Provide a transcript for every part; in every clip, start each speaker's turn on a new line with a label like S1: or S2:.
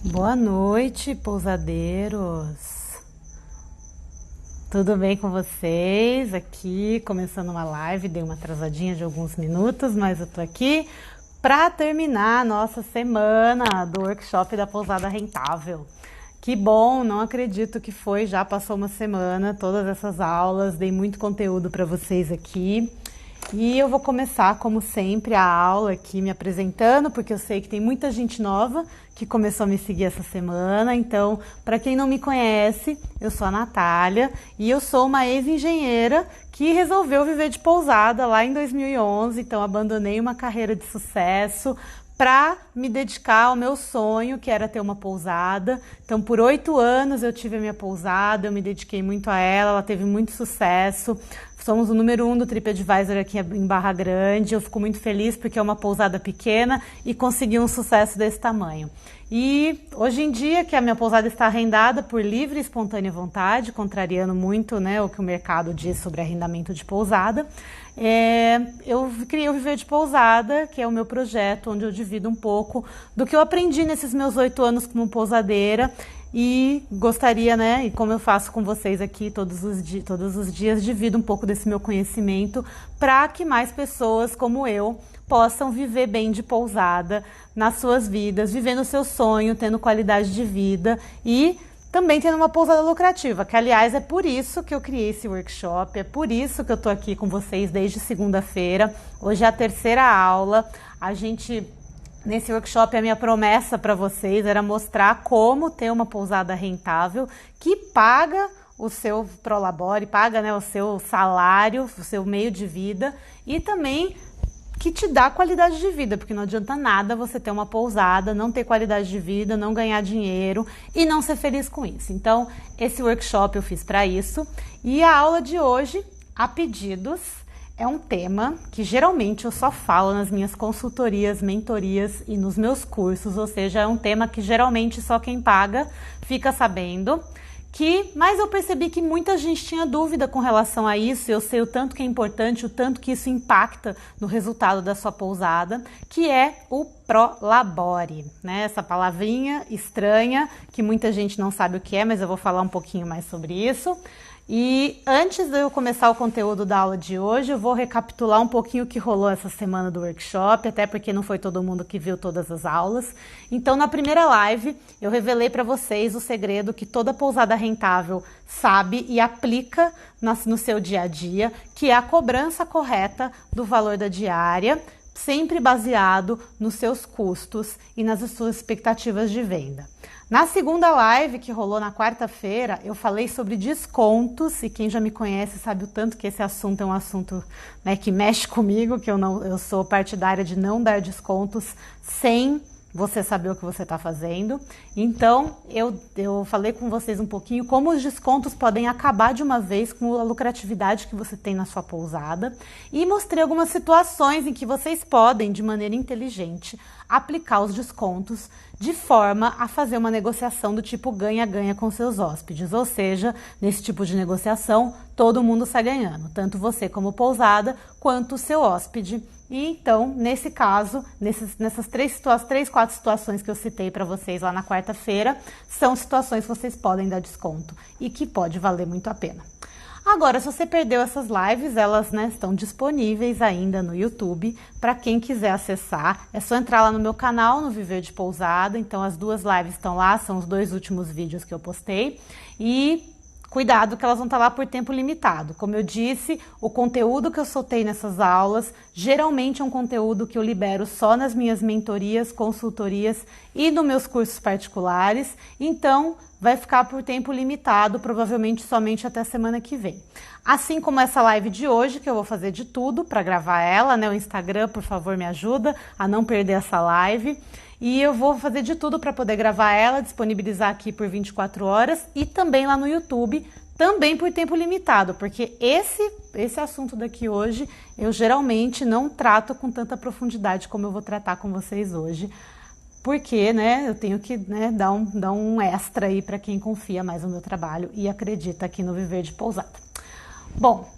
S1: Boa noite, pousadeiros. Tudo bem com vocês? Aqui, começando uma live, dei uma atrasadinha de alguns minutos, mas eu tô aqui para terminar a nossa semana do workshop da Pousada Rentável. Que bom, não acredito que foi, já passou uma semana, todas essas aulas, dei muito conteúdo para vocês aqui. E eu vou começar, como sempre, a aula aqui me apresentando, porque eu sei que tem muita gente nova que começou a me seguir essa semana. Então, para quem não me conhece, eu sou a Natália e eu sou uma ex-engenheira que resolveu viver de pousada lá em 2011. Então, abandonei uma carreira de sucesso para me dedicar ao meu sonho, que era ter uma pousada. Então, por 8 anos eu tive a minha pousada, eu me dediquei muito a ela teve muito sucesso. Somos o número 1 do TripAdvisor aqui em Barra Grande. Eu fico muito feliz porque é uma pousada pequena e consegui um sucesso desse tamanho. E hoje em dia, que a minha pousada está arrendada por livre e espontânea vontade, contrariando muito, né, o que o mercado diz sobre arrendamento de pousada, eu criei o Viver de Pousada, que é o meu projeto, onde eu divido um pouco do que eu aprendi nesses meus 8 anos como pousadeira. E gostaria, né, e como eu faço com vocês aqui todos os dias, divido um pouco desse meu conhecimento para que mais pessoas como eu possam viver bem de pousada nas suas vidas, vivendo o seu sonho, tendo qualidade de vida e também tendo uma pousada lucrativa, que aliás é por isso que eu criei esse workshop, é por isso que eu tô aqui com vocês desde segunda-feira. Hoje é a terceira aula. Nesse workshop, a minha promessa para vocês era mostrar como ter uma pousada rentável que paga o seu prolabore, paga, né, o seu salário, o seu meio de vida e também que te dá qualidade de vida, porque não adianta nada você ter uma pousada, não ter qualidade de vida, não ganhar dinheiro e não ser feliz com isso. Então, esse workshop eu fiz para isso e a aula de hoje, a pedidos, é um tema que geralmente eu só falo nas minhas consultorias, mentorias e nos meus cursos, ou seja, é um tema que geralmente só quem paga fica sabendo. Mas eu percebi que muita gente tinha dúvida com relação a isso, eu sei o tanto que é importante, o tanto que isso impacta no resultado da sua pousada, que é o prolabore, né? Essa palavrinha estranha que muita gente não sabe o que é, mas eu vou falar um pouquinho mais sobre isso. E antes de eu começar o conteúdo da aula de hoje, eu vou recapitular um pouquinho o que rolou essa semana do workshop, até porque não foi todo mundo que viu todas as aulas. Então, na primeira live, eu revelei para vocês o segredo que toda pousada rentável sabe e aplica no seu dia a dia, que é a cobrança correta do valor da diária, sempre baseado nos seus custos e nas suas expectativas de venda. Na segunda live, que rolou na quarta-feira, eu falei sobre descontos, e quem já me conhece sabe o tanto que esse assunto é um assunto, né, que mexe comigo, que eu sou partidária de não dar descontos sem você saber o que você está fazendo. Então, eu falei com vocês um pouquinho como os descontos podem acabar de uma vez com a lucratividade que você tem na sua pousada e mostrei algumas situações em que vocês podem, de maneira inteligente, aplicar os descontos de forma a fazer uma negociação do tipo ganha-ganha com seus hóspedes. Ou seja, nesse tipo de negociação, todo mundo sai ganhando, tanto você como pousada, quanto o seu hóspede. E então, nesse caso, nessas três, 4 situações que eu citei para vocês lá na quarta-feira, são situações que vocês podem dar desconto e que pode valer muito a pena. Agora, se você perdeu essas lives, elas, né, estão disponíveis ainda no YouTube. Para quem quiser acessar, é só entrar lá no meu canal, no Viver de Pousada. Então, as 2 lives estão lá, são os 2 últimos vídeos que eu postei. E cuidado que elas vão estar lá por tempo limitado. Como eu disse, o conteúdo que eu soltei nessas aulas geralmente é um conteúdo que eu libero só nas minhas mentorias, consultorias e nos meus cursos particulares. Então, vai ficar por tempo limitado, provavelmente somente até a semana que vem. Assim como essa live de hoje, que eu vou fazer de tudo para gravar ela, né? O Instagram, por favor, me ajuda a não perder essa live. E eu vou fazer de tudo para poder gravar ela, disponibilizar aqui por 24 horas e também lá no YouTube, também por tempo limitado, porque esse assunto daqui hoje eu geralmente não trato com tanta profundidade como eu vou tratar com vocês hoje, porque, né, eu tenho que, né, dar um extra aí para quem confia mais no meu trabalho e acredita aqui no Viver de Pousada. Bom,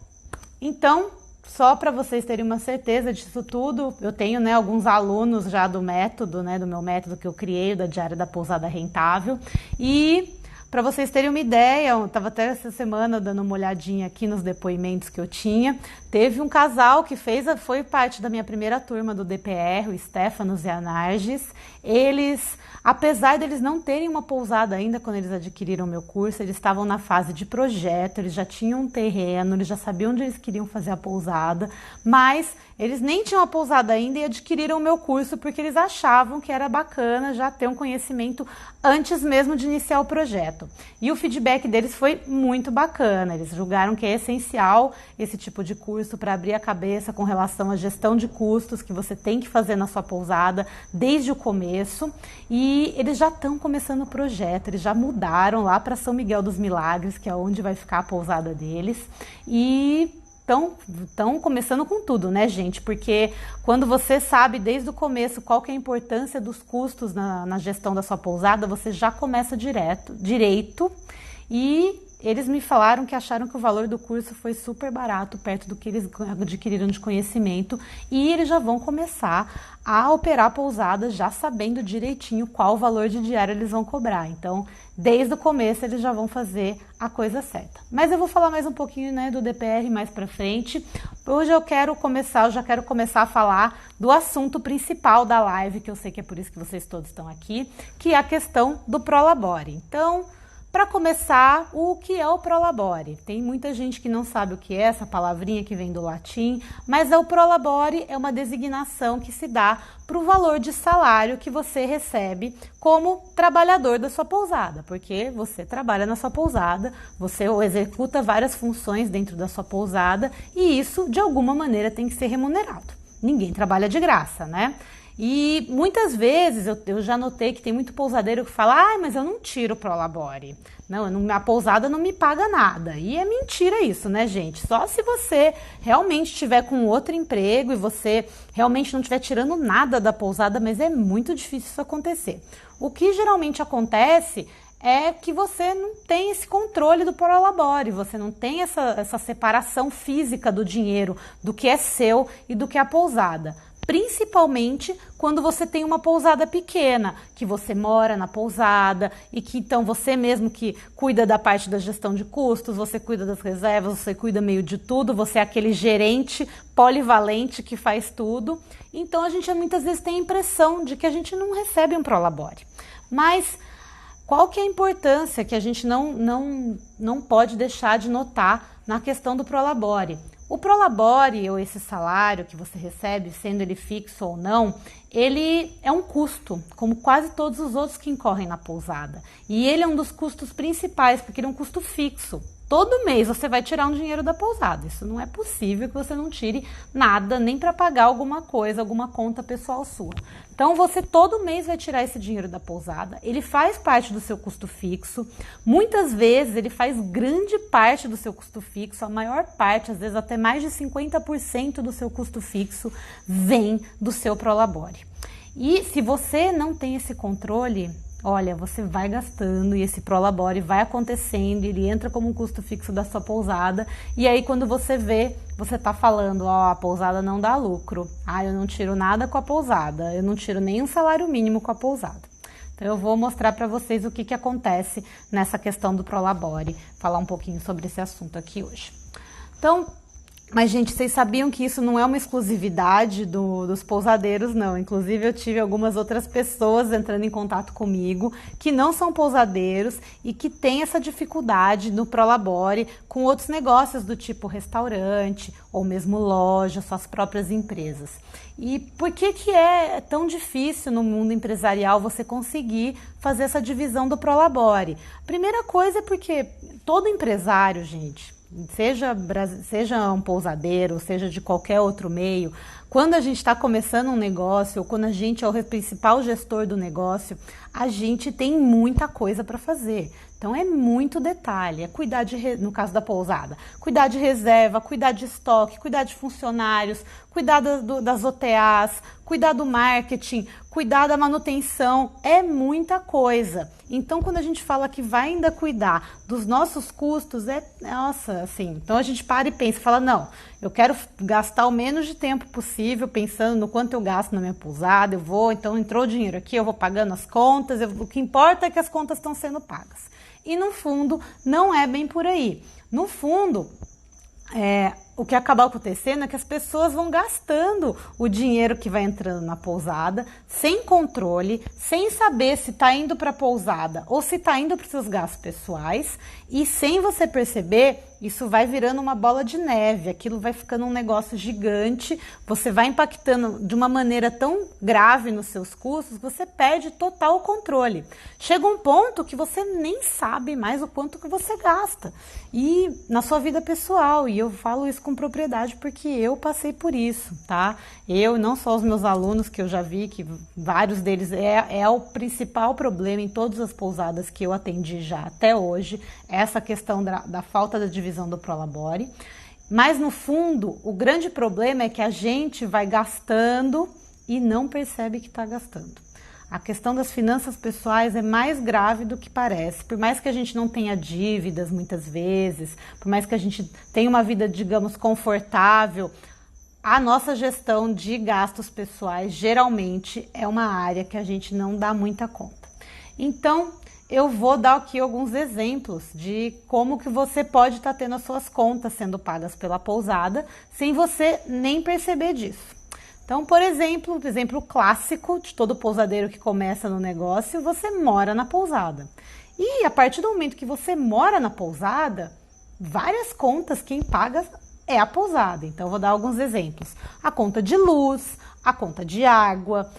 S1: então só para vocês terem uma certeza disso tudo, eu tenho, né, alguns alunos já do método, né, do meu método que eu criei, da Diária da Pousada Rentável. E para vocês terem uma ideia, eu estava até essa semana dando uma olhadinha aqui nos depoimentos que eu tinha. Teve um casal que foi parte da minha primeira turma do DPR, o Stefanos e a Narges. Eles, apesar deles não terem uma pousada ainda quando eles adquiriram o meu curso, eles estavam na fase de projeto, eles já tinham um terreno, eles já sabiam onde eles queriam fazer a pousada, mas eles nem tinham a pousada ainda e adquiriram o meu curso porque eles achavam que era bacana já ter um conhecimento antes mesmo de iniciar o projeto. E o feedback deles foi muito bacana, eles julgaram que é essencial esse tipo de curso para abrir a cabeça com relação à gestão de custos que você tem que fazer na sua pousada desde o começo. E eles já estão começando o projeto, eles já mudaram lá para São Miguel dos Milagres, que é onde vai ficar a pousada deles. E estão começando com tudo, né, gente? Porque quando você sabe desde o começo qual que é a importância dos custos na gestão da sua pousada, você já começa direito. E eles me falaram que acharam que o valor do curso foi super barato, perto do que eles adquiriram de conhecimento, e eles já vão começar a operar pousadas já sabendo direitinho qual o valor de diária eles vão cobrar. Então, desde o começo eles já vão fazer a coisa certa. Mas eu vou falar mais um pouquinho, né, do DPR mais pra frente. Hoje eu já quero começar a falar do assunto principal da live, que eu sei que é por isso que vocês todos estão aqui, que é a questão do Prolabore. Então, para começar, o que é o Prolabore? Tem muita gente que não sabe o que é essa palavrinha que vem do latim, mas o Prolabore é uma designação que se dá para o valor de salário que você recebe como trabalhador da sua pousada, porque você trabalha na sua pousada, você executa várias funções dentro da sua pousada e isso, de alguma maneira, tem que ser remunerado. Ninguém trabalha de graça, né? E muitas vezes eu já notei que tem muito pousadeiro que fala: mas eu não tiro o Prolabore, a pousada não me paga nada. E é mentira isso, né, gente? Só se você realmente estiver com outro emprego e você realmente não estiver tirando nada da pousada, mas é muito difícil isso acontecer. O que geralmente acontece é que você não tem esse controle do Prolabore, você não tem essa separação física do dinheiro, do que é seu e do que é a pousada. Principalmente quando você tem uma pousada pequena, que você mora na pousada e que então você mesmo que cuida da parte da gestão de custos, você cuida das reservas, você cuida meio de tudo, você é aquele gerente polivalente que faz tudo. Então a gente muitas vezes tem a impressão de que a gente não recebe um Prolabore. Mas qual que é a importância que a gente não pode deixar de notar na questão do Prolabore? O Prolabore, ou esse salário que você recebe, sendo ele fixo ou não, ele é um custo, como quase todos os outros que incorrem na pousada. E ele é um dos custos principais, porque ele é um custo fixo. Todo mês você vai tirar um dinheiro da pousada. Isso não é possível que você não tire nada, nem para pagar alguma coisa, alguma conta pessoal sua. Então você todo mês vai tirar esse dinheiro da pousada. Ele faz parte do seu custo fixo. Muitas vezes ele faz grande parte do seu custo fixo. A maior parte, às vezes até mais de 50% do seu custo fixo vem do seu Prolabore. E se você não tem esse controle, olha, você vai gastando e esse Prolabore vai acontecendo, ele entra como um custo fixo da sua pousada e aí quando você vê, você tá falando, a pousada não dá lucro, eu não tiro nada com a pousada, eu não tiro nem um salário mínimo com a pousada. Então eu vou mostrar para vocês o que acontece nessa questão do Prolabore, falar um pouquinho sobre esse assunto aqui hoje. Então, mas, gente, vocês sabiam que isso não é uma exclusividade dos pousadeiros, não. Inclusive, eu tive algumas outras pessoas entrando em contato comigo que não são pousadeiros e que têm essa dificuldade no Prolabore com outros negócios do tipo restaurante ou mesmo loja, suas próprias empresas. E por que é tão difícil no mundo empresarial você conseguir fazer essa divisão do Prolabore? Primeira coisa é porque todo empresário, gente, seja um pousadeiro, seja de qualquer outro meio, quando a gente está começando um negócio ou quando a gente é o principal gestor do negócio, a gente tem muita coisa para fazer. Então é muito detalhe, é cuidar no caso da pousada, cuidar de reserva, cuidar de estoque, cuidar de funcionários, cuidar das OTAs, cuidar do marketing, cuidar da manutenção, é muita coisa. Então, quando a gente fala que vai ainda cuidar dos nossos custos, nossa, assim, então a gente para e pensa, fala, não, eu quero gastar o menos de tempo possível, pensando no quanto eu gasto na minha pousada, então entrou dinheiro aqui, eu vou pagando as contas, o que importa é que as contas estão sendo pagas. E no fundo, não é bem por aí. No fundo, o que acaba acontecendo é que as pessoas vão gastando o dinheiro que vai entrando na pousada sem controle, sem saber se está indo para a pousada ou se está indo para os seus gastos pessoais, e sem você perceber, isso vai virando uma bola de neve, aquilo vai ficando um negócio gigante, você vai impactando de uma maneira tão grave nos seus custos, você perde total o controle. Chega um ponto que você nem sabe mais o quanto que você gasta, e na sua vida pessoal, e eu falo isso com propriedade porque eu passei por isso, tá? Eu, não só os meus alunos, que eu já vi que vários deles é o principal problema em todas as pousadas que eu atendi já até hoje, essa questão da falta da divisão do Prolabore. Mas no fundo, o grande problema é que a gente vai gastando e não percebe que está gastando. A questão das finanças pessoais é mais grave do que parece. Por mais que a gente não tenha dívidas muitas vezes, por mais que a gente tenha uma vida, digamos, confortável, a nossa gestão de gastos pessoais geralmente é uma área que a gente não dá muita conta. Então, eu vou dar aqui alguns exemplos de como que você pode estar tendo as suas contas sendo pagas pela pousada sem você nem perceber disso. Então, por exemplo, o exemplo clássico de todo pousadeiro que começa no negócio, você mora na pousada. E a partir do momento que você mora na pousada, várias contas quem paga é a pousada. Então, eu vou dar alguns exemplos. A conta de luz, a conta de água,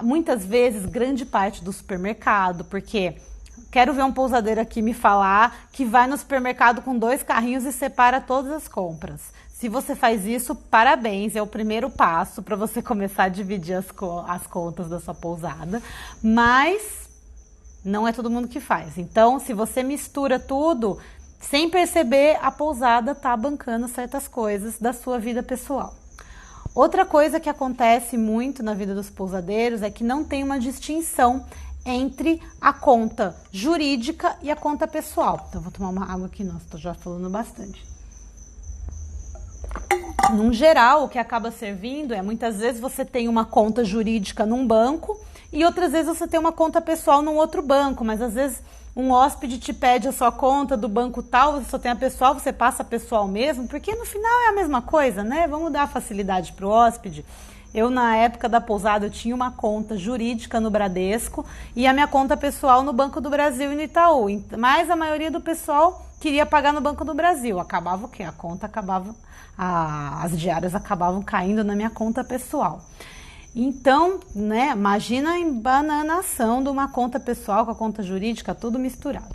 S1: muitas vezes grande parte do supermercado, porque quero ver um pousadeiro aqui me falar que vai no supermercado com 2 carrinhos e separa todas as compras. Se você faz isso, parabéns, é o primeiro passo para você começar a dividir as contas da sua pousada, mas não é todo mundo que faz. Então, se você mistura tudo, sem perceber, a pousada está bancando certas coisas da sua vida pessoal. Outra coisa que acontece muito na vida dos pousadeiros é que não tem uma distinção entre a conta jurídica e a conta pessoal. Então, vou tomar uma água aqui, nossa, estou já falando bastante. Num geral, o que acaba servindo é, muitas vezes você tem uma conta jurídica num banco e outras vezes você tem uma conta pessoal num outro banco, mas às vezes um hóspede te pede a sua conta do banco tal, você só tem a pessoal, você passa a pessoal mesmo, porque no final é a mesma coisa, né? Vamos dar facilidade para o hóspede. Eu, na época da pousada, eu tinha uma conta jurídica no Bradesco e a minha conta pessoal no Banco do Brasil e no Itaú. Mas a maioria do pessoal queria pagar no Banco do Brasil. Acabava o quê? A conta acabava, as diárias acabavam caindo na minha conta pessoal. Então, né, imagina a embananação de uma conta pessoal com a conta jurídica, tudo misturado.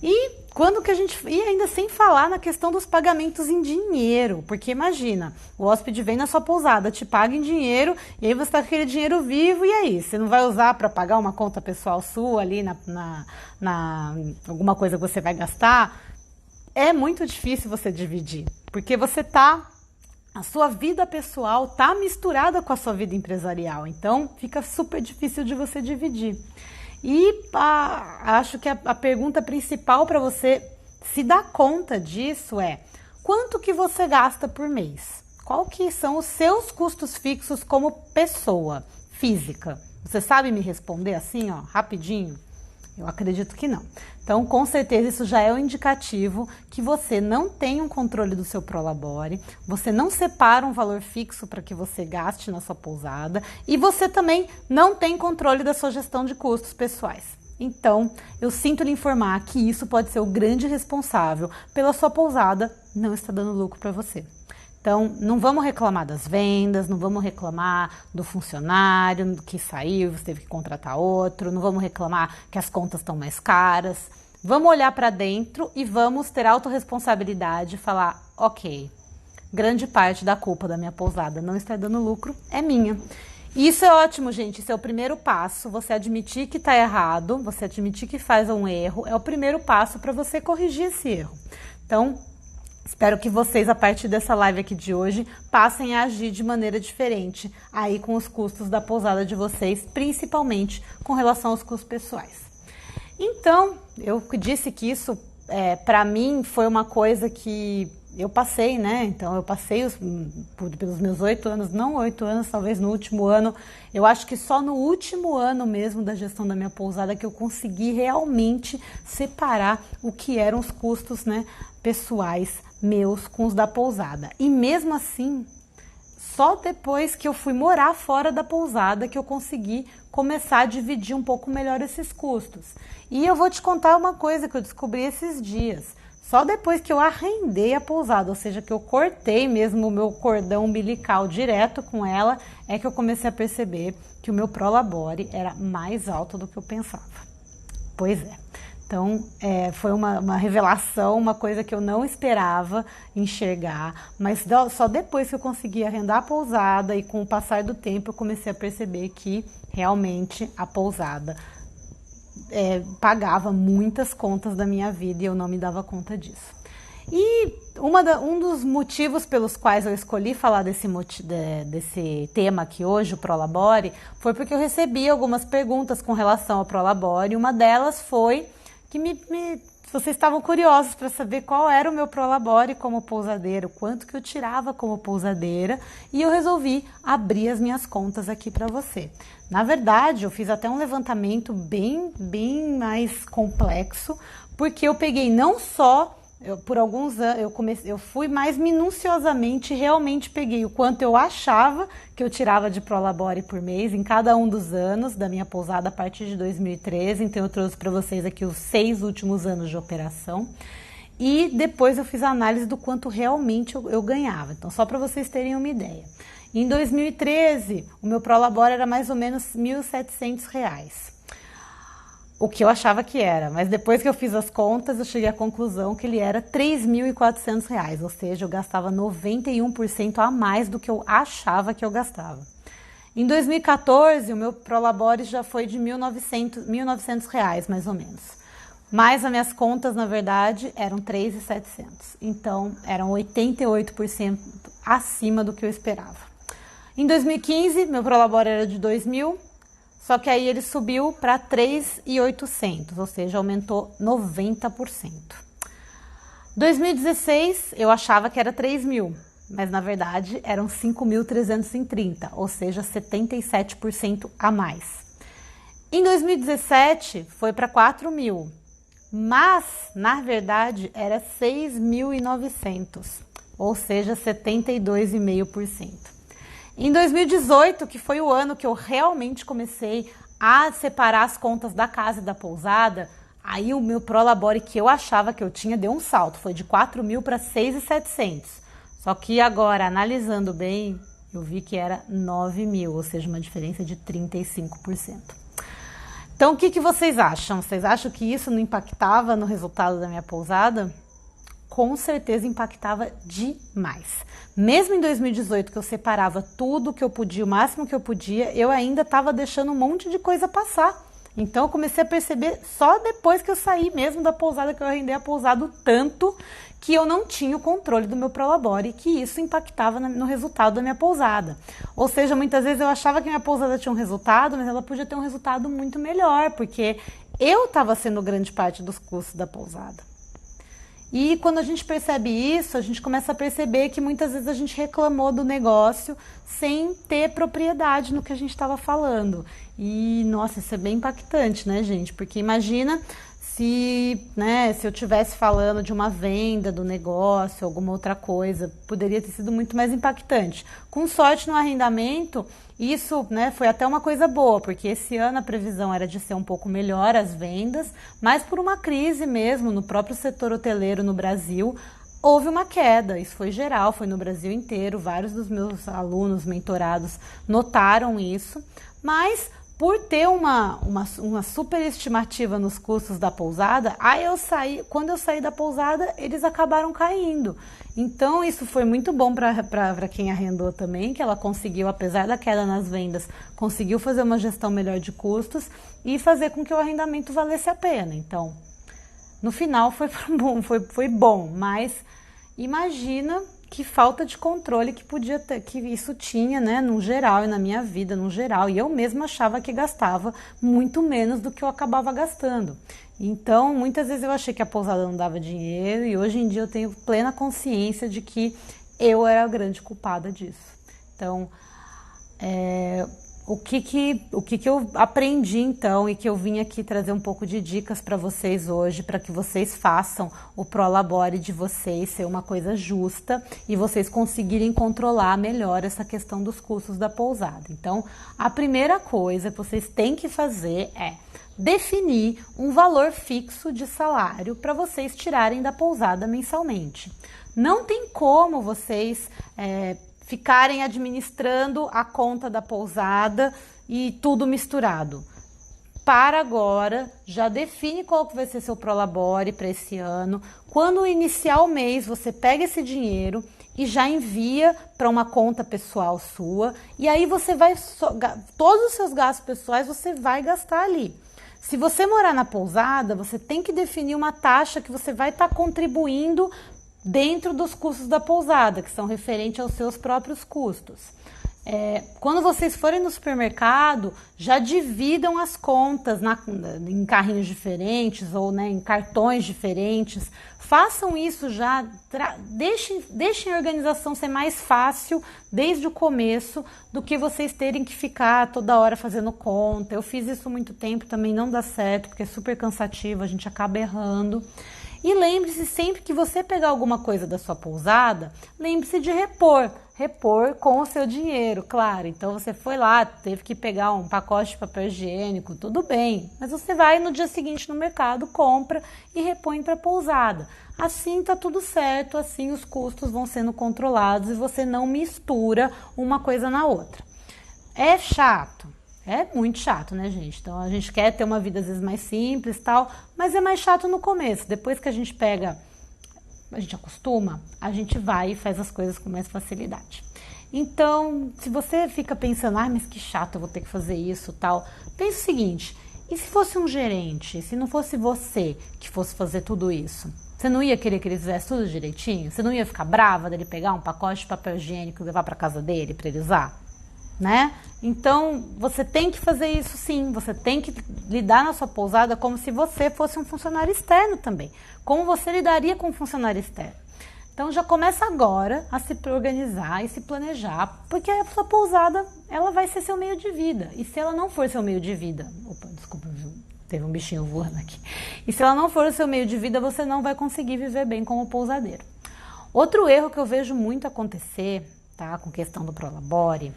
S1: E quando que a gente... E ainda sem falar na questão dos pagamentos em dinheiro, porque imagina, o hóspede vem na sua pousada, te paga em dinheiro, e aí você está com aquele dinheiro vivo, e aí? Você não vai usar para pagar uma conta pessoal sua ali alguma coisa que você vai gastar? É muito difícil você dividir, porque a sua vida pessoal está misturada com a sua vida empresarial, então fica super difícil de você dividir. E acho que a pergunta principal para você se dar conta disso é: quanto que você gasta por mês? Qual que são os seus custos fixos como pessoa física? Você sabe me responder assim, ó, rapidinho? Eu acredito que não. Então, com certeza, isso já é um indicativo que você não tem um controle do seu Prolabore, você não separa um valor fixo para que você gaste na sua pousada e você também não tem controle da sua gestão de custos pessoais. Então, eu sinto lhe informar que isso pode ser o grande responsável pela sua pousada não estar dando lucro para você. Então, não vamos reclamar das vendas, não vamos reclamar do funcionário que saiu, você teve que contratar outro, não vamos reclamar que as contas estão mais caras. Vamos olhar para dentro e vamos ter autorresponsabilidade e falar: ok, grande parte da culpa da minha pousada não estar dando lucro é minha. E isso é ótimo, gente, isso é o primeiro passo, você admitir que está errado, você admitir que faz um erro, é o primeiro passo para você corrigir esse erro. Então, Espero que vocês, a partir dessa live aqui de hoje, passem a agir de maneira diferente aí com os custos da pousada de vocês, principalmente com relação aos custos pessoais. Então, eu disse que isso, para mim, foi uma coisa que eu passei, né? Então, eu passei pelos meus 8 anos, não 8 anos, talvez no último ano. Eu acho que só no último ano mesmo da gestão da minha pousada que eu consegui realmente separar o que eram os custos, né, pessoais meus com os da pousada. E mesmo assim, só depois que eu fui morar fora da pousada que eu consegui começar a dividir um pouco melhor esses custos. E eu vou te contar uma coisa que eu descobri esses dias. Só depois que eu arrendei a pousada, ou seja, que eu cortei mesmo o meu cordão umbilical direto com ela, é que eu comecei a perceber que o meu prolabore era mais alto do que eu pensava. Pois é. Então, foi uma revelação, uma coisa que eu não esperava enxergar, mas só depois que eu consegui arrendar a pousada e com o passar do tempo eu comecei a perceber que realmente a pousada pagava muitas contas da minha vida e eu não me dava conta disso. E um dos motivos pelos quais eu escolhi falar desse tema aqui hoje, o Prolabore, foi porque eu recebi algumas perguntas com relação ao Prolabore e uma delas foi que vocês estavam curiosos para saber qual era o meu prolabore como pousadeira, o quanto que eu tirava como pousadeira, e eu resolvi abrir as minhas contas aqui para você. Na verdade, eu fiz até um levantamento bem mais complexo, porque eu peguei não só por alguns anos, eu fui mais minuciosamente, realmente peguei o quanto eu achava que eu tirava de prolabore por mês em cada um dos anos da minha pousada a partir de 2013, então eu trouxe para vocês aqui os 6 últimos anos de operação, e depois eu fiz a análise do quanto realmente eu ganhava, então só para vocês terem uma ideia. Em 2013, o meu prolabore era mais ou menos R$ 1.700. O que eu achava que era, mas depois que eu fiz as contas, eu cheguei à conclusão que ele era R$ 3.400, ou seja, eu gastava 91% a mais do que eu achava que eu gastava. Em 2014, o meu prolabore já foi de R$ 1.900, mais ou menos. Mas as minhas contas, na verdade, eram R$ 3.700. Então, eram 88% acima do que eu esperava. Em 2015, meu prolabore era de R$ 2.000. Só que aí ele subiu para 3.800, ou seja, aumentou 90%. 2016, eu achava que era 3.000, mas na verdade eram 5.330, ou seja, 77% a mais. Em 2017, foi para 4.000, mas na verdade era 6.900, ou seja, 72,5%. Em 2018, que foi o ano que eu realmente comecei a separar as contas da casa e da pousada, aí o meu prolabore que eu achava que eu tinha deu um salto, foi de 4.000 para 6.700. Só que agora, analisando bem, eu vi que era 9.000, ou seja, uma diferença de 35%. Então, o que vocês acham? Vocês acham que isso não impactava no resultado da minha pousada? Com certeza impactava demais. Mesmo em 2018, que eu separava tudo que eu podia, o máximo que eu podia, eu ainda estava deixando um monte de coisa passar. Então eu comecei a perceber só depois que eu saí mesmo da pousada, que eu arrendei a pousada, o tanto que eu não tinha o controle do meu prolabore e que isso impactava no resultado da minha pousada. Ou seja, muitas vezes eu achava que minha pousada tinha um resultado, mas ela podia ter um resultado muito melhor, porque eu estava sendo grande parte dos custos da pousada. E quando a gente percebe isso, a gente começa a perceber que muitas vezes a gente reclamou do negócio sem ter propriedade no que a gente estava falando. E, nossa, isso é bem impactante, né, gente? Porque imagina se eu estivesse falando de uma venda do negócio, alguma outra coisa, poderia ter sido muito mais impactante. Com sorte no arrendamento, isso, foi até uma coisa boa, porque esse ano a previsão era de ser um pouco melhor as vendas, mas por uma crise mesmo no próprio setor hoteleiro no Brasil, houve uma queda. Isso foi geral, foi no Brasil inteiro, vários dos meus alunos mentorados notaram isso, mas por ter uma super estimativa nos custos da pousada, quando eu saí da pousada, eles acabaram caindo. Então, isso foi muito bom para quem arrendou também, que ela conseguiu, apesar da queda nas vendas, conseguiu fazer uma gestão melhor de custos e fazer com que o arrendamento valesse a pena. Então, no final foi bom, mas Imagina que falta de controle que podia ter, que isso tinha, né, no geral e na minha vida, no geral. E eu mesma achava que gastava muito menos do que eu acabava gastando. Então, muitas vezes eu achei que a pousada não dava dinheiro e hoje em dia eu tenho plena consciência de que eu era a grande culpada disso. Então, o que eu aprendi então e que eu vim aqui trazer um pouco de dicas para vocês hoje, para que vocês façam o Prolabore de vocês ser uma coisa justa e vocês conseguirem controlar melhor essa questão dos custos da pousada. Então, a primeira coisa que vocês têm que fazer é definir um valor fixo de salário para vocês tirarem da pousada mensalmente. Não tem como vocês ficarem administrando a conta da pousada e tudo misturado. Para agora, já define qual que vai ser seu Prolabore para esse ano. Quando iniciar o mês, você pega esse dinheiro e já envia para uma conta pessoal sua. E aí você vai, todos os seus gastos pessoais você vai gastar ali. Se você morar na pousada, você tem que definir uma taxa que você vai estar contribuindo dentro dos custos da pousada, que são referentes aos seus próprios custos. Quando vocês forem no supermercado, já dividam as contas em carrinhos diferentes ou, né, em cartões diferentes. Façam isso já, deixem a organização ser mais fácil desde o começo do que vocês terem que ficar toda hora fazendo conta. Eu fiz isso muito tempo, também não dá certo, porque é super cansativo, a gente acaba errando. E lembre-se sempre que você pegar alguma coisa da sua pousada, lembre-se de repor com o seu dinheiro, claro. Então você foi lá, teve que pegar um pacote de papel higiênico, tudo bem. Mas você vai no dia seguinte no mercado, compra e repõe para a pousada. Assim tá tudo certo, assim os custos vão sendo controlados e você não mistura uma coisa na outra. É chato. É muito chato, né, gente? Então, a gente quer ter uma vida, às vezes, mais simples e tal, mas é mais chato no começo. Depois que a gente acostuma, a gente vai e faz as coisas com mais facilidade. Então, se você fica pensando, mas que chato, eu vou ter que fazer isso e tal, pense o seguinte, e se fosse um gerente, se não fosse você que fosse fazer tudo isso? Você não ia querer que ele fizesse tudo direitinho? Você não ia ficar brava dele pegar um pacote de papel higiênico e levar para casa dele para ele usar? Né? Então, você tem que fazer isso sim, você tem que lidar na sua pousada como se você fosse um funcionário externo também, como você lidaria com um funcionário externo. Então, já começa agora a se organizar e se planejar, porque a sua pousada, ela vai ser seu meio de vida, e se ela não for seu meio de vida, desculpa, teve um bichinho voando aqui, e se ela não for o seu meio de vida, você não vai conseguir viver bem como pousadeiro. Outro erro que eu vejo muito acontecer, tá, com questão do Prolabore,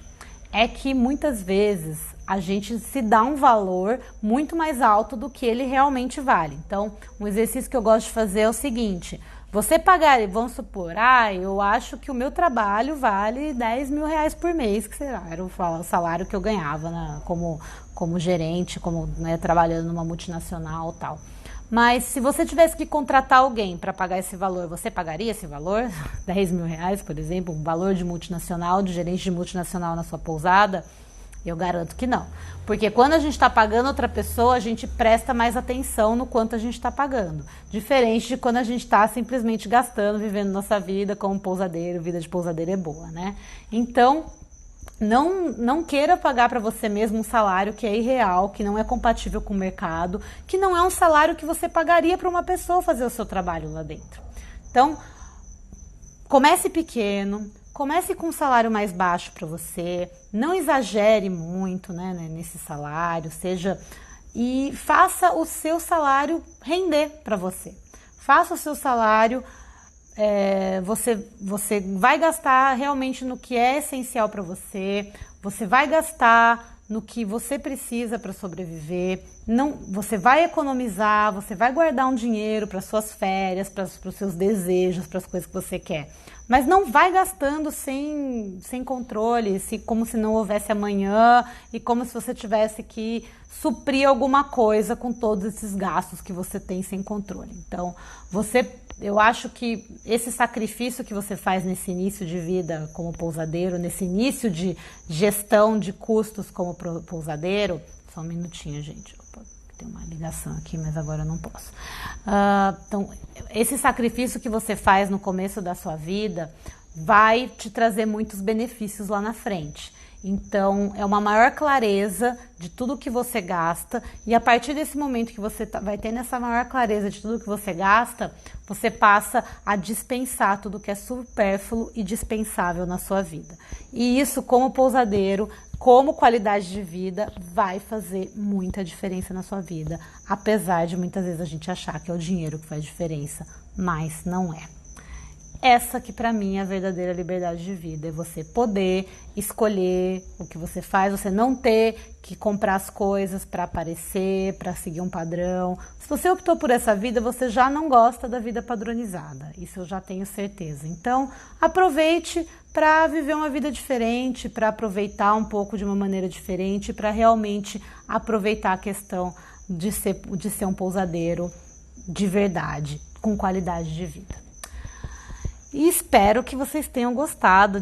S1: é que muitas vezes a gente se dá um valor muito mais alto do que ele realmente vale. Então, um exercício que eu gosto de fazer é o seguinte, você pagar, vamos supor, eu acho que o meu trabalho vale 10 mil reais por mês, que era o salário que eu ganhava como gerente, né, trabalhando numa multinacional e tal. Mas se você tivesse que contratar alguém para pagar esse valor, você pagaria esse valor? 10 mil reais, por exemplo, um valor de multinacional, de gerente de multinacional na sua pousada? Eu garanto que não. Porque quando a gente está pagando outra pessoa, a gente presta mais atenção no quanto a gente está pagando. Diferente de quando a gente está simplesmente gastando, vivendo nossa vida como pousadeiro, vida de pousadeiro é boa, né? Então, não queira pagar para você mesmo um salário que é irreal, que não é compatível com o mercado, que não é um salário que você pagaria para uma pessoa fazer o seu trabalho lá dentro. Então, comece pequeno, comece com um salário mais baixo para você, não exagere muito, né, nesse salário, e faça o seu salário render para você. Faça o seu salário, você vai gastar realmente no que é essencial para você, você vai gastar no que você precisa para sobreviver, você vai economizar, você vai guardar um dinheiro para suas férias, para os seus desejos, para as coisas que você quer. Mas não vai gastando sem controle, como se não houvesse amanhã e como se você tivesse que suprir alguma coisa com todos esses gastos que você tem sem controle. Então, eu acho que esse sacrifício que você faz nesse início de vida como pousadeiro, nesse início de gestão de custos como pousadeiro, só um minutinho, gente. Opa, tem uma ligação aqui, mas agora eu não posso. Então, esse sacrifício que você faz no começo da sua vida vai te trazer muitos benefícios lá na frente. Então, é uma maior clareza de tudo que você gasta, e a partir desse momento que você vai ter nessa maior clareza de tudo que você gasta, você passa a dispensar tudo que é supérfluo e dispensável na sua vida. E isso, como pousadeiro, como qualidade de vida, vai fazer muita diferença na sua vida, apesar de muitas vezes a gente achar que é o dinheiro que faz diferença, mas não é. Essa que para mim é a verdadeira liberdade de vida, é você poder escolher o que você faz, você não ter que comprar as coisas para aparecer, para seguir um padrão. Se você optou por essa vida, você já não gosta da vida padronizada, isso eu já tenho certeza. Então, aproveite para viver uma vida diferente, para aproveitar um pouco de uma maneira diferente, para realmente aproveitar a questão de ser um pousadeiro de verdade, com qualidade de vida. E espero que vocês tenham gostado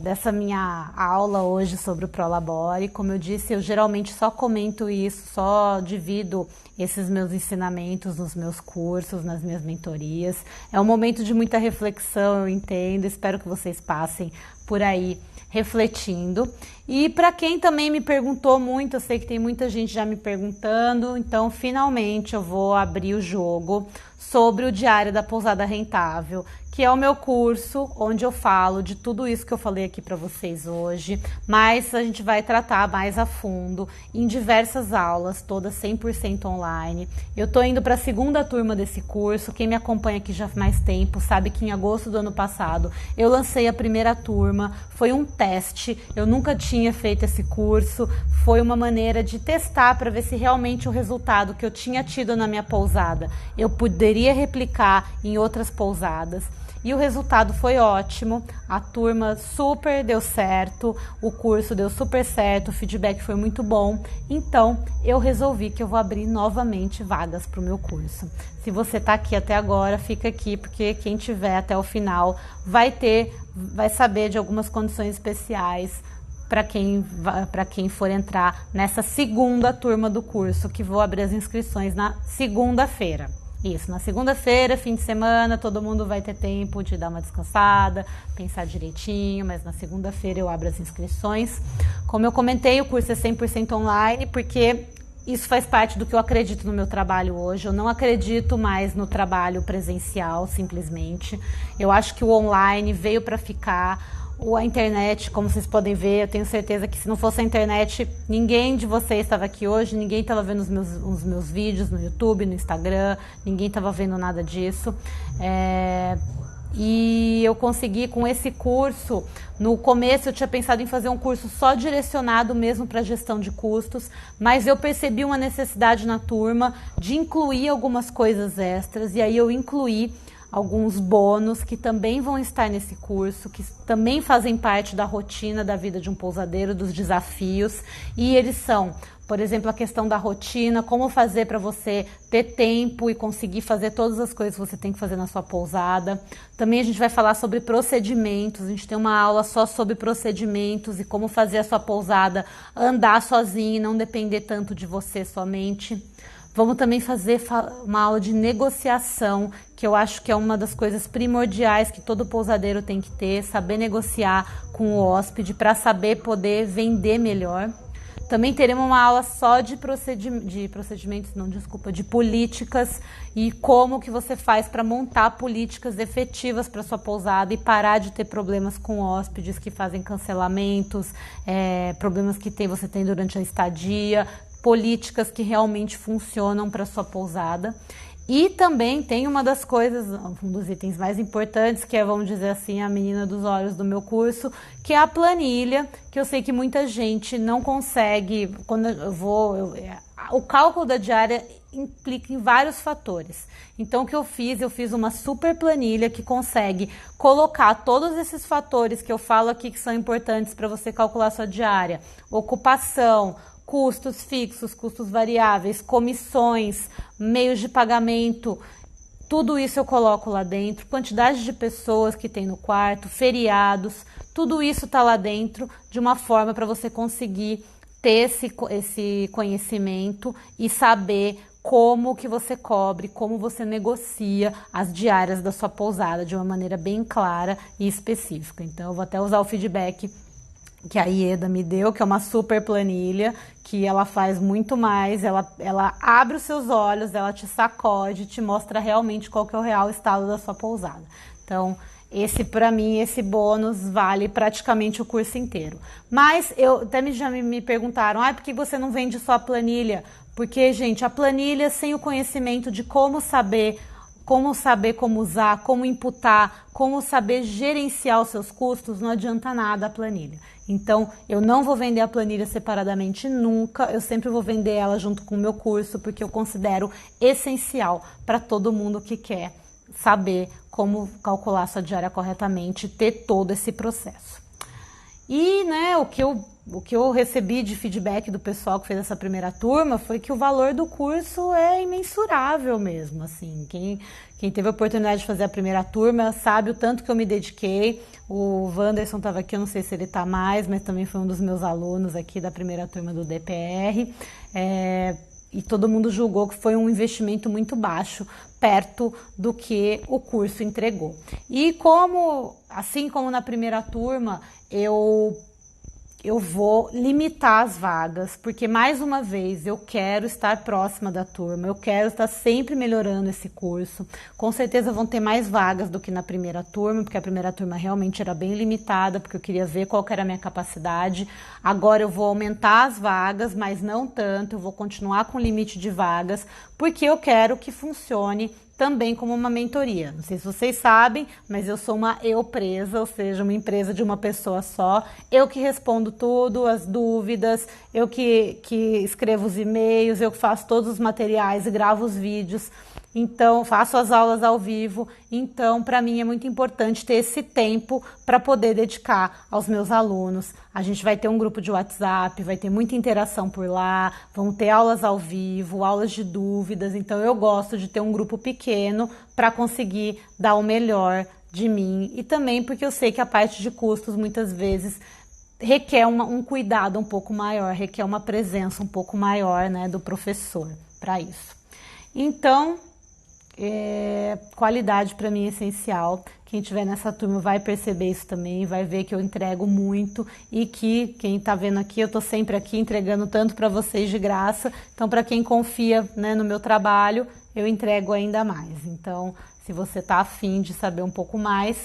S1: dessa minha aula hoje sobre o Prolabore. Como eu disse, eu geralmente só comento isso, só divido esses meus ensinamentos nos meus cursos, nas minhas mentorias. É um momento de muita reflexão, eu entendo, espero que vocês passem por aí refletindo. E para quem também me perguntou muito, eu sei que tem muita gente já me perguntando, então finalmente eu vou abrir o jogo sobre o Diário da Pousada Rentável, que é o meu curso onde eu falo de tudo isso que eu falei aqui para vocês hoje, mas a gente vai tratar mais a fundo em diversas aulas, todas 100% online. Eu tô indo para a segunda turma desse curso. Quem me acompanha aqui já há mais tempo sabe que em agosto do ano passado eu lancei a primeira turma. Foi um teste, eu nunca tinha feito esse curso, foi uma maneira de testar para ver se realmente o resultado que eu tinha tido na minha pousada eu poderia replicar em outras pousadas. E o resultado foi ótimo, a turma super deu certo, o curso deu super certo, o feedback foi muito bom. Então, eu resolvi que eu vou abrir novamente vagas para o meu curso. Se você está aqui até agora, fica aqui, porque quem tiver até o final vai saber de algumas condições especiais para quem for entrar nessa segunda turma do curso, que vou abrir as inscrições na segunda-feira. Isso, na segunda-feira, fim de semana, todo mundo vai ter tempo de dar uma descansada, pensar direitinho, mas na segunda-feira eu abro as inscrições. Como eu comentei, o curso é 100% online, porque isso faz parte do que eu acredito no meu trabalho hoje. Eu não acredito mais no trabalho presencial, simplesmente. Eu acho que o online veio para ficar. A internet, como vocês podem ver, eu tenho certeza que se não fosse a internet, ninguém de vocês estava aqui hoje, ninguém estava vendo os meus vídeos no YouTube, no Instagram, ninguém estava vendo nada disso. E eu consegui com esse curso, no começo eu tinha pensado em fazer um curso só direcionado mesmo para gestão de custos, mas eu percebi uma necessidade na turma de incluir algumas coisas extras, e aí eu incluí alguns bônus que também vão estar nesse curso, que também fazem parte da rotina da vida de um pousadeiro, dos desafios, e eles são, por exemplo, a questão da rotina, como fazer para você ter tempo e conseguir fazer todas as coisas que você tem que fazer na sua pousada. Também a gente vai falar sobre procedimentos, a gente tem uma aula só sobre procedimentos e como fazer a sua pousada andar sozinha e não depender tanto de você somente. Vamos também fazer uma aula de negociação, que eu acho que é uma das coisas primordiais que todo pousadeiro tem que ter, saber negociar com o hóspede para saber poder vender melhor. Também teremos uma aula só de políticas e como que você faz para montar políticas efetivas para sua pousada e parar de ter problemas com hóspedes que fazem cancelamentos, problemas que você tem durante a estadia, políticas que realmente funcionam para sua pousada. E também tem uma das coisas, um dos itens mais importantes, que é, vamos dizer assim, a menina dos olhos do meu curso, que é a planilha, que eu sei que muita gente não consegue. Quando o cálculo da diária implica em vários fatores. Então, o que eu fiz uma super planilha que consegue colocar todos esses fatores que eu falo aqui que são importantes para você calcular sua diária: ocupação, custos fixos, custos variáveis, comissões, meios de pagamento, tudo isso eu coloco lá dentro, quantidade de pessoas que tem no quarto, feriados, tudo isso está lá dentro de uma forma para você conseguir ter esse conhecimento e saber como que você cobre, como você negocia as diárias da sua pousada de uma maneira bem clara e específica. Então, eu vou até usar o feedback que a Ieda me deu, que é uma super planilha, que ela faz muito mais, ela abre os seus olhos, ela te sacode, te mostra realmente qual que é o real estado da sua pousada. Então, para mim, esse bônus vale praticamente o curso inteiro. Mas até já me perguntaram, por que você não vende só a planilha? Porque, gente, a planilha sem o conhecimento de como saber como usar, como imputar, como saber gerenciar os seus custos, não adianta nada a planilha. Então, eu não vou vender a planilha separadamente nunca, eu sempre vou vender ela junto com o meu curso, porque eu considero essencial para todo mundo que quer saber como calcular sua diária corretamente, ter todo esse processo. E, né, o que eu recebi de feedback do pessoal que fez essa primeira turma foi que o valor do curso é imensurável mesmo, assim. Quem teve a oportunidade de fazer a primeira turma sabe o tanto que eu me dediquei. O Wanderson estava aqui, eu não sei se ele está mais, mas também foi um dos meus alunos aqui da primeira turma do DPR. E todo mundo julgou que foi um investimento muito baixo, perto do que o curso entregou. E assim como na primeira turma, eu vou limitar as vagas, porque mais uma vez eu quero estar próxima da turma, eu quero estar sempre melhorando esse curso. Com certeza vão ter mais vagas do que na primeira turma, porque a primeira turma realmente era bem limitada, porque eu queria ver qual que era a minha capacidade. Agora eu vou aumentar as vagas, mas não tanto, eu vou continuar com o limite de vagas, porque eu quero que funcione também como uma mentoria. Não sei se vocês sabem, mas eu sou uma eu-presa, ou seja, uma empresa de uma pessoa só. Eu que respondo tudo, as dúvidas, eu que escrevo os e-mails, eu que faço todos os materiais e gravo os vídeos. Então, faço as aulas ao vivo. Então, para mim é muito importante ter esse tempo para poder dedicar aos meus alunos. A gente vai ter um grupo de WhatsApp, vai ter muita interação por lá, vão ter aulas ao vivo, aulas de dúvidas. Então, eu gosto de ter um grupo pequeno para conseguir dar o melhor de mim. E também porque eu sei que a parte de custos, muitas vezes, requer um cuidado um pouco maior, requer uma presença um pouco maior, né, do professor para isso. Então, qualidade para mim é essencial. Quem estiver nessa turma vai perceber isso também, vai ver que eu entrego muito e que quem está vendo aqui, eu estou sempre aqui entregando tanto para vocês de graça. Então, para quem confia, né, no meu trabalho, eu entrego ainda mais. Então, se você está afim de saber um pouco mais,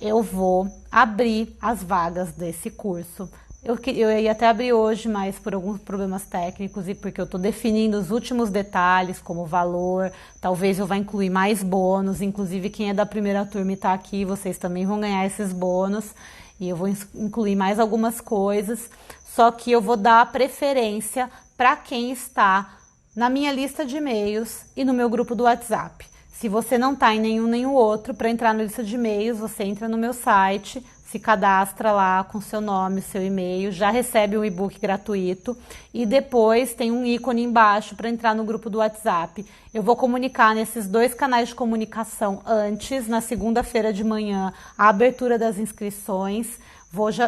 S1: eu vou abrir as vagas desse curso. Eu ia até abrir hoje, mas por alguns problemas técnicos e porque eu estou definindo os últimos detalhes, como valor, talvez eu vá incluir mais bônus, inclusive quem é da primeira turma e está aqui, vocês também vão ganhar esses bônus, e eu vou incluir mais algumas coisas, só que eu vou dar preferência para quem está na minha lista de e-mails e no meu grupo do WhatsApp. Se você não está em nenhum nem o outro, para entrar na lista de e-mails, você entra no meu site, se cadastra lá com seu nome, seu e-mail, já recebe um e-book gratuito e depois tem um ícone embaixo para entrar no grupo do WhatsApp. Eu vou comunicar nesses 2 canais de comunicação antes, na segunda-feira de manhã, a abertura das inscrições.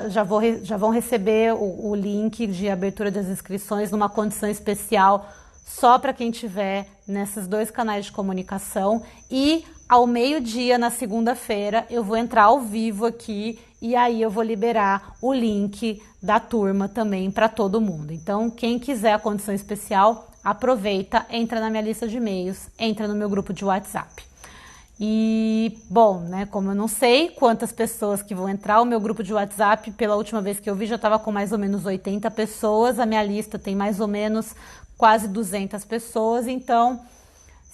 S1: Já vão receber o link de abertura das inscrições numa condição especial só para quem tiver nesses 2 canais de comunicação e ao meio-dia na segunda-feira eu vou entrar ao vivo aqui e aí eu vou liberar o link da turma também para todo mundo. Então, quem quiser a condição especial, aproveita, entra na minha lista de e-mails, entra no meu grupo de WhatsApp. E, bom, né, como eu não sei quantas pessoas que vão entrar, o meu grupo de WhatsApp, pela última vez que eu vi, já estava com mais ou menos 80 pessoas, a minha lista tem mais ou menos quase 200 pessoas, então,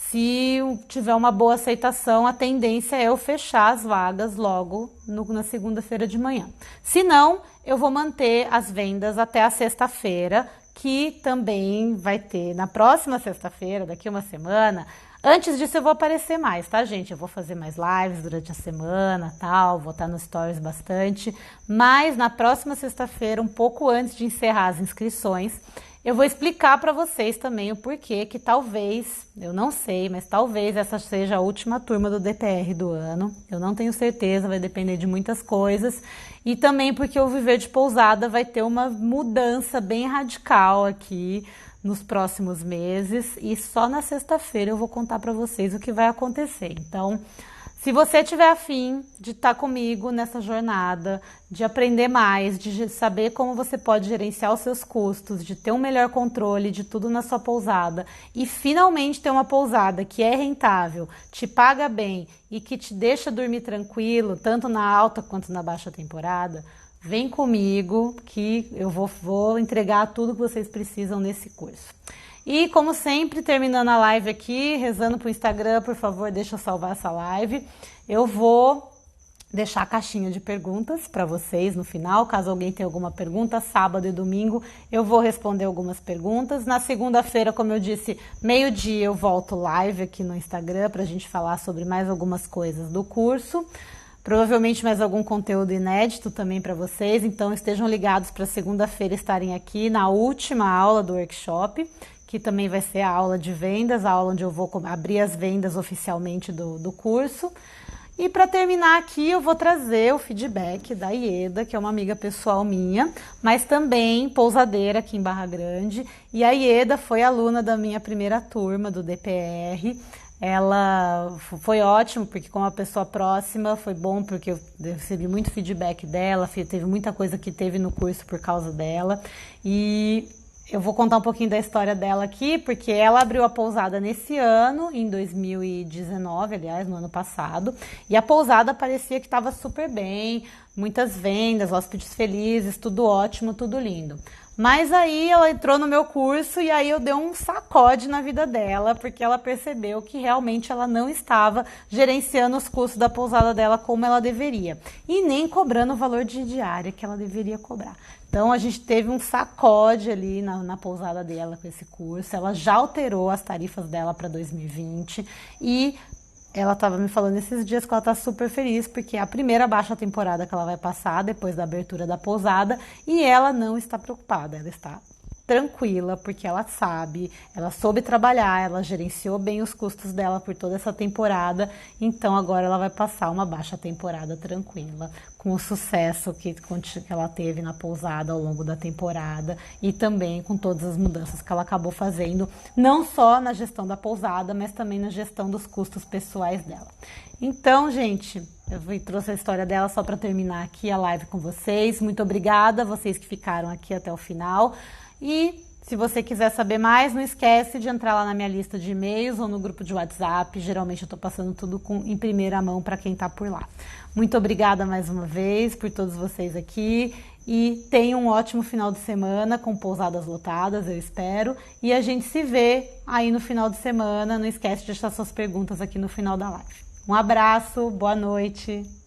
S1: se tiver uma boa aceitação, a tendência é eu fechar as vagas logo na segunda-feira de manhã. Se não, eu vou manter as vendas até a sexta-feira, que também vai ter na próxima sexta-feira, daqui uma semana. Antes disso eu vou aparecer mais, tá, gente? Eu vou fazer mais lives durante a semana, tal, vou estar nos stories bastante. Mas na próxima sexta-feira, um pouco antes de encerrar as inscrições, Eu vou explicar para vocês também o porquê que talvez, eu não sei, mas talvez essa seja a última turma do DPR do ano. Eu não tenho certeza, vai depender de muitas coisas. E também porque o Viver de Pousada vai ter uma mudança bem radical aqui nos próximos meses. E só na sexta-feira eu vou contar para vocês o que vai acontecer. Então, se você tiver afim de estar comigo nessa jornada, de aprender mais, de saber como você pode gerenciar os seus custos, de ter um melhor controle de tudo na sua pousada e finalmente ter uma pousada que é rentável, te paga bem e que te deixa dormir tranquilo, tanto na alta quanto na baixa temporada, vem comigo que eu vou entregar tudo que vocês precisam nesse curso. E como sempre, terminando a live aqui, rezando pro Instagram, por favor, deixa eu salvar essa live. Eu vou deixar a caixinha de perguntas para vocês no final, caso alguém tenha alguma pergunta, sábado e domingo eu vou responder algumas perguntas. Na segunda-feira, como eu disse, meio-dia eu volto live aqui no Instagram para a gente falar sobre mais algumas coisas do curso. Provavelmente mais algum conteúdo inédito também para vocês, então estejam ligados para segunda-feira estarem aqui na última aula do workshop, que também vai ser a aula de vendas, a aula onde eu vou abrir as vendas oficialmente do curso. E para terminar aqui, eu vou trazer o feedback da Ieda, que é uma amiga pessoal minha, mas também pousadeira aqui em Barra Grande. E a Ieda foi aluna da minha primeira turma do DPR. Ela foi ótimo, porque como uma pessoa próxima, foi bom porque eu recebi muito feedback dela, teve muita coisa que teve no curso por causa dela. E eu vou contar um pouquinho da história dela aqui, porque ela abriu a pousada nesse ano, em 2019, aliás, no ano passado, e a pousada parecia que estava super bem, muitas vendas, hóspedes felizes, tudo ótimo, tudo lindo. Mas aí ela entrou no meu curso e aí eu dei um sacode na vida dela, porque ela percebeu que realmente ela não estava gerenciando os custos da pousada dela como ela deveria, e nem cobrando o valor de diária que ela deveria cobrar. Então, a gente teve um sacode ali na pousada dela com esse curso. Ela já alterou as tarifas dela para 2020 e ela estava me falando esses dias que ela está super feliz porque é a primeira baixa temporada que ela vai passar depois da abertura da pousada e ela não está preocupada, ela está tranquila, porque ela sabe, ela soube trabalhar, ela gerenciou bem os custos dela por toda essa temporada, então agora ela vai passar uma baixa temporada tranquila, com o sucesso que ela teve na pousada ao longo da temporada e também com todas as mudanças que ela acabou fazendo, não só na gestão da pousada, mas também na gestão dos custos pessoais dela. Então, gente, eu trouxe a história dela só para terminar aqui a live com vocês. Muito obrigada a vocês que ficaram aqui até o final. E se você quiser saber mais, não esquece de entrar lá na minha lista de e-mails ou no grupo de WhatsApp. Geralmente eu estou passando tudo em primeira mão para quem está por lá. Muito obrigada mais uma vez por todos vocês aqui e tenham um ótimo final de semana com pousadas lotadas, eu espero. E a gente se vê aí no final de semana. Não esquece de deixar suas perguntas aqui no final da live. Um abraço, boa noite.